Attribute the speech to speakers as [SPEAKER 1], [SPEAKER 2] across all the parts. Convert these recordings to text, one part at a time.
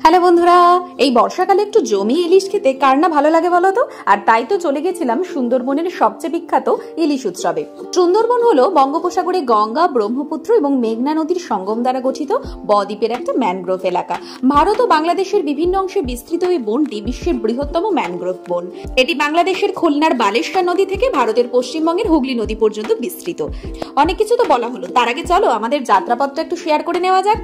[SPEAKER 1] Hello বন্ধুরা, এই বর্ষাকালে একটু জমি ইলিশ খেতে কার না ভালো লাগে বলো তো। আর তাই তো চলে গেছিলাম সুন্দরবনের সবচেয়ে বিখ্যাত ইলিশ উৎসবে। সুন্দরবন হলো বঙ্গোপসাগরে গঙ্গা, ব্রহ্মপুত্র এবং মেঘনা নদীর সঙ্গম দ্বারা গঠিত বদ্বীপের একটা ম্যানগ্রোভ এলাকা। ভারত ও বাংলাদেশের বিভিন্ন অংশে বিস্তৃত এই বনটি বিশ্বের বৃহত্তম ম্যানগ্রোভ বন। এটি বাংলাদেশের খুলনার বালেশ্বর নদী থেকে ভারতের পশ্চিমবঙ্গের হুগলি নদী পর্যন্ত বিস্তৃত। অনেক কিছু তো বলা হলো, তার আগে চলো আমাদের যাত্রাপথটা একটু শেয়ার করে নেওয়া যাক।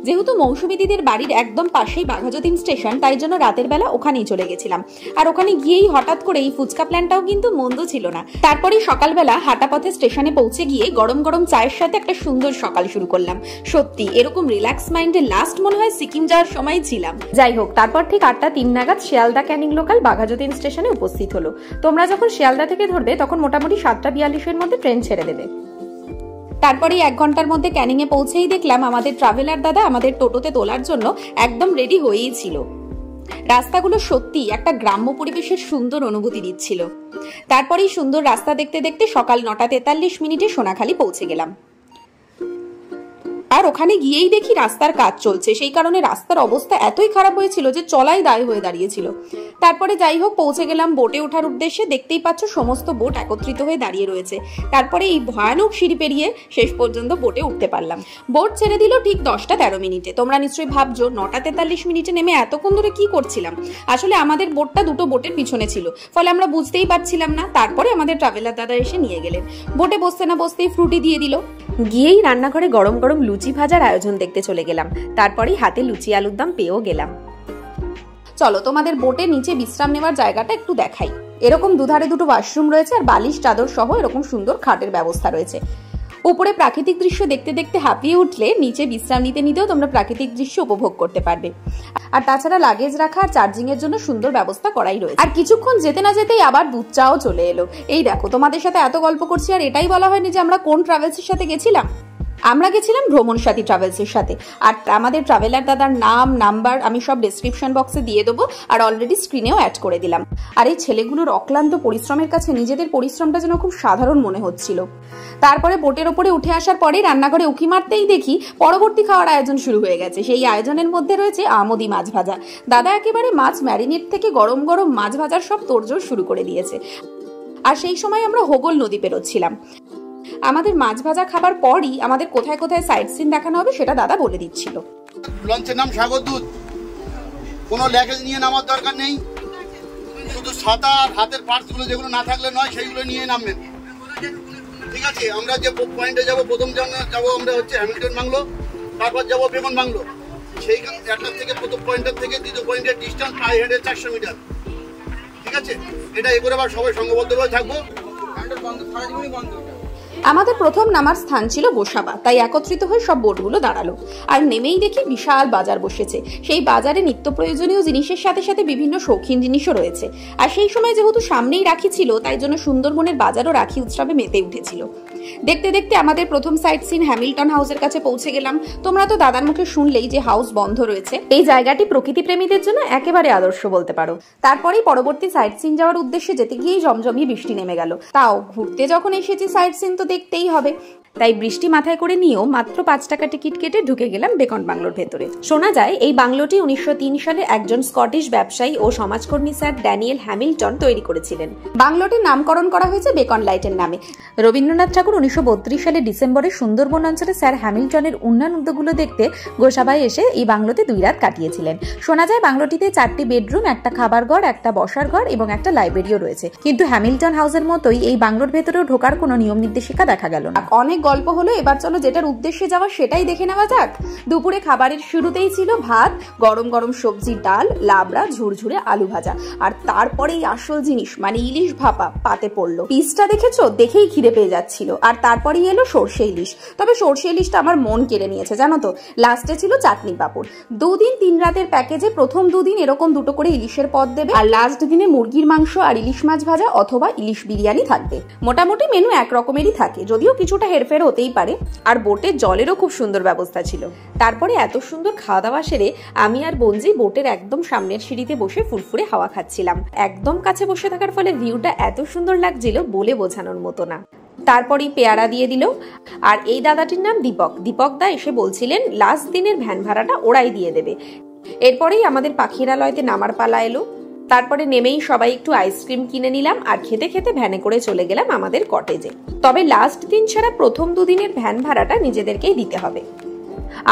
[SPEAKER 1] যেহেতু মৌসুমী দিদির বাড়ির একদম পাশেই বাঘাযতীন স্টেশন, তাই জন্য রাতের বেলা ওখানেই চলে গেছিলাম। আর ওখানে গিয়েই হঠাৎ করে এই ফুচকা প্ল্যানটাও কিন্তু মন্দ ছিল না। তারপরেই সকালবেলা হাঁটা পথে স্টেশনে পৌঁছে গিয়ে গরম গরম চায়ের সাথে একটা সুন্দর সকাল শুরু করলাম। সত্যি এরকম রিল্যাক্স মাইন্ডে লাস্ট মনে হয় সিকিম যাওয়ার সময় ছিলাম। যাই হোক, তারপর ঠিক 8টা 3 নাগাদ শিয়ালদা ক্যানিং লোকাল বাঘাযতীন স্টেশনে উপস্থিত হলো। তোমরা যখন শিয়ালদা থেকে ধরবে তখন মোটামুটি 7টা 42-এর মধ্যে ট্রেন ছেড়ে দেবে। তারপরে 1 ঘন্টার মধ্যে ক্যানিং এ পৌঁছেই দেখলাম আমাদের ট্রাভেলার দাদা আমাদের টোটোতে তোলার জন্য একদম রেডি হয়েই ছিল। রাস্তাগুলো সত্যি একটা গ্রাম্য পরিবেশের সুন্দর অনুভূতি দিচ্ছিল। তারপরেই সুন্দর রাস্তা দেখতে দেখতে সকাল 9টা 43 সোনাখালি পৌঁছে গেলাম। আর ওখানে গিয়েই দেখি রাস্তার কাজ চলছে, সেই কারণে রাস্তার অবস্থা এতই খারাপ হয়েছিল যে চলাই দায় হয়ে দাঁড়িয়েছিল। তারপরে যাই হোক পৌঁছে গেলাম বোটে ওঠার উদ্দেশ্যে। দেখতেই পাচ্ছ সমস্ত বোট একত্রিত হয়ে দাঁড়িয়ে রয়েছে। তারপরে এই ভয়ানক সিঁড়ি পেরিয়ে শেষ পর্যন্ত বোটে উঠতে পারলাম। বোট ছেড়ে দিল ঠিক 10টা 13 তোমরা নিশ্চয়ই ভাবছো 9টা 43 এ নেমে এতক্ষণ ধরে কি করছিলাম। আসলে আমাদের বোটটা দুটো বোটের পিছনে ছিল, ফলে আমরা বুঝতেই পারছিলাম না। তারপরে আমাদের ট্রাভেলার দাদা এসে নিয়ে গেলেন। বোটে বসতে না বসতেই ফ্রুটি দিয়ে দিল। গিয়েই রান্নাঘরে গরম গরম লুচি ভাজার আয়োজন দেখতে চলে গেলাম। তারপরেই হাতে লুচি আলুর দম পেয়েও গেলাম। চলো তোমাদের বোটে নিচে বিশ্রাম নেওয়ার জায়গাটা একটু দেখাই। এরকম দুধারে দুটো ওয়াশরুম রয়েছে আর বালিশ চাদর সহ এরকম সুন্দর খাটের ব্যবস্থা রয়েছে। উপরে প্রাকৃতিক দৃশ্য দেখতে দেখতে হাঁপিয়ে উঠলে নিচে বিশ্রাম নিতে নিতেও তোমরা প্রাকৃতিক দৃশ্য উপভোগ করতে পারবে। আর তাছাড়া লাগেজ রাখা আর চার্জিং এর জন্য সুন্দর ব্যবস্থা করাই রয়েছে। আর কিছুক্ষণ যেতে না যেতেই আবার দুধ চাও চলে এলো। এই দেখো, তোমাদের সাথে এত গল্প করছি আর এটাই বলা হয়নি যে আমরা কোন ট্রাভেলসের সাথে গেছিলাম। আমরা গেছিলাম ভ্রমণ সাথী ট্রাভেলসের সাথে। আর আমাদের ট্রাভেলার দাদার নাম নাম্বার আমি সব ডেসক্রিপশন বক্সে দিয়ে দেবো, আর অলরেডি স্ক্রিনেও অ্যাড করে দিলাম। আর এই ছেলেগুলোর অক্লান্ত পরিশ্রমের কাছে নিজেদের পরিশ্রমটা যেন খুব সাধারণ মনে হচ্ছিল। তারপরে বোটের ওপরে উঠে আসার পরে রান্নাঘরে উকি মারতেই দেখি পরবর্তী খাওয়ার আয়োজন শুরু হয়ে গেছে। সেই আয়োজনের মধ্যে রয়েছে আমোদি মাছ ভাজা। দাদা একেবারে মাছ ম্যারিনেট থেকে গরম গরম মাছ ভাজার সব তোড়জোড় শুরু করে দিয়েছে। আর সেই সময় আমরা হোগল নদী পেরোচ্ছিলাম। আমাদের মাছ ভাজা খাবার পরই আমাদের কোথায় কোথায় সাইট সিন দেখানো হবে সেটা দাদা বলে দিচ্ছিল।
[SPEAKER 2] লঞ্চের নাম সাগরদূত। কোনো ল্যাগেজ নিয়ে নামার দরকার নেই, শুধু ছাতা আর হাতের পার্টসগুলো যেগুলো না থাকলে নয় সেইগুলো নিয়ে নামবেন। ঠিক আছে, আমরা যে পয়েন্টে যাবো, প্রথম যাবো আমরা হচ্ছে হ্যামিল্টন বাংলো, তারপর যাবো বেগন বাংলো। সেইখান একটা থেকে প্রথম পয়েন্টের থেকে দ্বিতীয় পয়েন্টের ডিস্টেন্স প্রায় হেঁটে 400 মিটার। ঠিক আছে, এটা এ করে আবার সবাই সংঘবদ্ধভাবে থাকবো।
[SPEAKER 1] আমাদের প্রথম নামার স্থান ছিল গোসাবা, তাই একত্রিত হয়ে সব বোটগুলো দাঁড়ালো। আর নেমেই দেখি বিশাল বাজার বসেছে। সেই বাজারে নিত্য প্রয়োজনীয় জিনিসের সাথে সাথে বিভিন্ন শৌখিন জিনিসও রয়েছে। আর সেই সময় যেহেতু সামনেই রাখি ছিল, তাই জন্য সুন্দরবনের বাজারও রাখি উৎসবে মেতে উঠেছিল। দেখতে দেখতে আমাদের প্রথম সাইট সিন হ্যামিল্টন হাউসের কাছে পৌঁছে গেলাম। তোমরা তো দাদার মুখে শুনলেই যে হাউস বন্ধ রয়েছে। এই জায়গাটি প্রকৃতি প্রেমীদের জন্য একেবারে আদর্শ বলতে পারো। তারপরেই পরবর্তী সাইট সিন যাওয়ার উদ্দেশ্যে যেতে গিয়েই জমজমিয়ে বৃষ্টি নেমে গেল। তাও ঘুরতে যখন এসেছি সাইট সিন তো দেখতেই হবে, তাই বৃষ্টি মাথায় করে নিয়েও মাত্র 5 টাকা টিকিট কেটে ঢুকে গেলাম বেকন বাংলোর ভেতরে। শোনা যায় এই বাংলোটি 1903 সালে একজন স্কটিশ ব্যবসায়ী ও সমাজকর্মী স্যার ড্যানিয়েল হ্যামিল্টন তৈরি করেছিলেন। বাংলোটির নামকরণ করা হয়েছে বেকন লাইটের নামে। রবীন্দ্রনাথ ঠাকুর 1932 সালে ডিসেম্বরে সুন্দরবন অঞ্চলে স্যার হ্যামিল্টনের উন্নয়ন উদ্যোগগুলো দেখতে গোসাবায় এসে এই বাংলোতে 2 রাত কাটিয়েছিলেন। শোনা যায় বাংলোটিতে 4টি বেডরুম, একটা খাবার ঘর, একটা বসার ঘর এবং একটা লাইব্রেরিও রয়েছে। কিন্তু হ্যামিল্টন হাউসের মতোই এই বাংলোর ভেতরেও ঢোকার কোনো নিয়ম নির্দেশিকা দেখা গেল না। অনেক গল্প হলো, এবার চলো যেটার উদ্দেশ্যে যাওয়া সেটাই দেখে নেওয়া যাক। দুপুরে খাবারের শুরুতেই ছিল ভাত, গরম গরম সবজি, ডাল, লাবড়া, ঝুরঝুরে আলু ভাজা। আর তারপরেই আসল জিনিস মানে ইলিশ ভাপা পাতে পড়লো। পিসটা দেখেছো, দেখেই খিদে পেয়ে যাচ্ছিল। আর তারপরেই এলো সর্ষে ইলিশ। তবে সর্ষে ইলিশটা আমার মন কেড়ে নিয়েছে জানো তো। লাস্টে ছিল চাটনি পাঁপড়। 2 দিন 3 রাতের প্যাকেজে প্রথম 2 দিন এরকম 2টো করে ইলিশের পদ দেবে, আর লাস্ট দিনে মুরগির মাংস আর ইলিশ মাছ ভাজা অথবা ইলিশ বিরিয়ানি থাকবে। মোটামুটি মেনু এক রকমেরই থাকে, যদিও কিছুটা হেরফের হতেই পারে। আর বোটে জলেরও খুব সুন্দর ব্যবস্থা ছিল। তারপরে এত সুন্দর খাওয়া দাওয়া সেরে আমি আর বঞ্জি বোটের একদম সামনের সিঁড়িতে বসে ফুরফুরে হাওয়া খাচ্ছিলাম। একদম কাছে বসে থাকার ফলে ভিউটা এত সুন্দর লাগছিল বলে বোঝানোর মতো না। তারপরেই পেয়ারা দিয়ে দিল। আর এই দাদাটির নাম দীপক। দীপক দা এসে বলছিলেন লাস্ট দিনের ভ্যান ভাড়াটা ওরাই দিয়ে দেবে। এরপরেই আমাদের পাখিরালয়তে নামার পালা এলো। তারপরে নেমেই সবাই একটু আইসক্রিম কিনে নিলাম আর খেতে খেতে ভ্যানে করে চলে গেলাম আমাদের কটেজে। তবে লাস্ট দিন ছাড়া প্রথম দুদিনের ভ্যান ভাড়াটা নিজেদেরকেই দিতে হবে।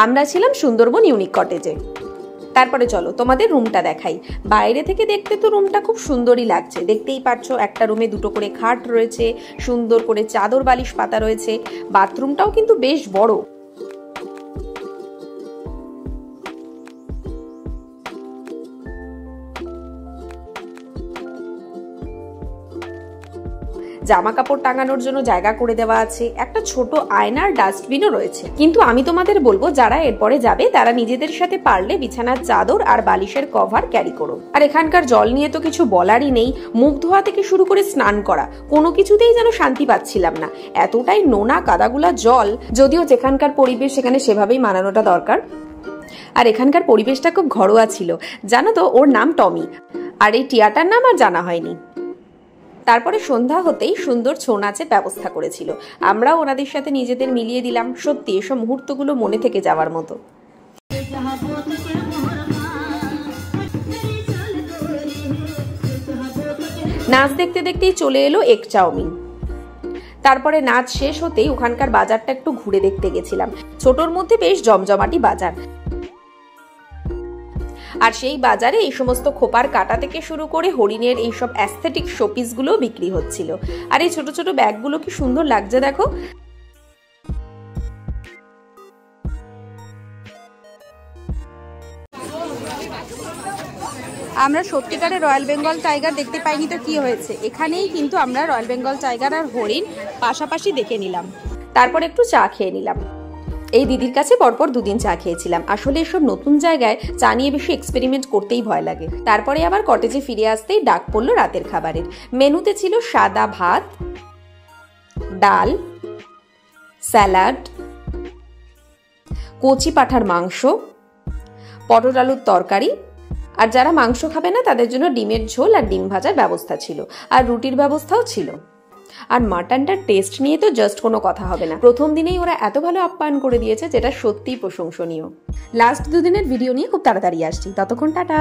[SPEAKER 1] আমরা ছিলাম সুন্দরবন ইউনিক কটেজে। তারপরে চলো তোমাদের রুমটা দেখাই। বাইরে থেকে দেখতে তো রুমটা খুব সুন্দরই লাগছে, দেখতেই পাচ্ছ একটা রুমে 2টো করে খাট রয়েছে, সুন্দর করে চাদর বালিশ পাতা রয়েছে, বাথরুমটাও কিন্তু বেশ বড়। জামা কাপড় টাঙানোর জন্য জায়গা করে দেওয়া আছে, একটা ছোট আয়নার ডাস্টবিনও রয়েছে। কিন্তু আমি তোমাদের বলবো যারা এরপরে যাবে তারা নিজেদের সাথে পারলে বিছানার চাদর আর বালিশের কভার ক্যারি করো। আর এখানকার জল নিয়ে তো কিছু বলারই নেই, মুখ ধোয়া থেকে শুরু করে স্নান করা কোনো কিছুতেই যেন শান্তি পাচ্ছিলাম না, এতটাই নোনা কাদাগুলা জল। যদিও যেখানকার পরিবেশ সেখানে সেভাবেই মানানোটা দরকার। আর এখানকার পরিবেশটা খুব ঘরোয়া ছিল। জানো তো ওর নাম টমি, আর এই টিয়াটার নাম আর জানা হয়নি। তারপরে সন্ধ্যা হতেই সুন্দর ছৌ নাচের ব্যবস্থা করেছিল, আমরাও ওনাদের সাথে নিজেদের মিলিয়ে দিলাম। সত্যি এসব মুহূর্তগুলো মনে থেকে যাওয়ার মতো। নাচ দেখতে দেখতেই চলে এলো এগ চাউমিন। তারপরে নাচ শেষ হতেই ওখানকার বাজারটা একটু ঘুরে দেখতে গেছিলাম। ছোটর মধ্যে বেশ জমজমাটি বাজার, আর সেই বাজারে এই সমস্ত খোপার কাটা থেকে শুরু করে হরিণের এইসব অ্যাস্থেটিক শোপিস গুলো বিক্রি হচ্ছিল। আর এই ছোট ছোট ব্যাগগুলো কি সুন্দর লাগছে দেখো। আমরা সত্যিকারের রয়্যাল বেঙ্গল টাইগার দেখতে পাইনি তো কি হয়েছে, এখানেই কিন্তু আমরা রয়্যাল বেঙ্গল টাইগার আর হরিণ পাশাপাশি দেখে নিলাম। তারপর একটু চা খেয়ে নিলাম। এই দিদির কাছে পরপর 2 দিন চা খেয়েছিলাম। আসলে এসব নতুন জায়গায় চা নিয়ে বেশি এক্সপেরিমেন্ট করতেই ভয় লাগে। তারপরে আবার কটেজে ফিরে আসতেই ডাক পড়লো রাতের খাবারের। মেনুতে ছিল সাদা ভাত, ডাল, স্যালাড, কচি পাঁঠার মাংস, পটল আলুর তরকারি, আর যারা মাংস খাবে না তাদের জন্য ডিমের ঝোল আর ডিম ভাজার ব্যবস্থা ছিল, আর রুটির ব্যবস্থাও ছিল। আর মাটনটার টেস্ট নিয়ে তো জাস্ট কোনো কথা হবে না। প্রথম দিনেই ওরা এত ভালো আপ্যায়ন করে দিয়েছে যেটা সত্যিই প্রশংসনীয়। লাস্ট 2 দিনের ভিডিও নিয়ে খুব তাড়াতাড়ি আসছি, ততক্ষণ টাটা।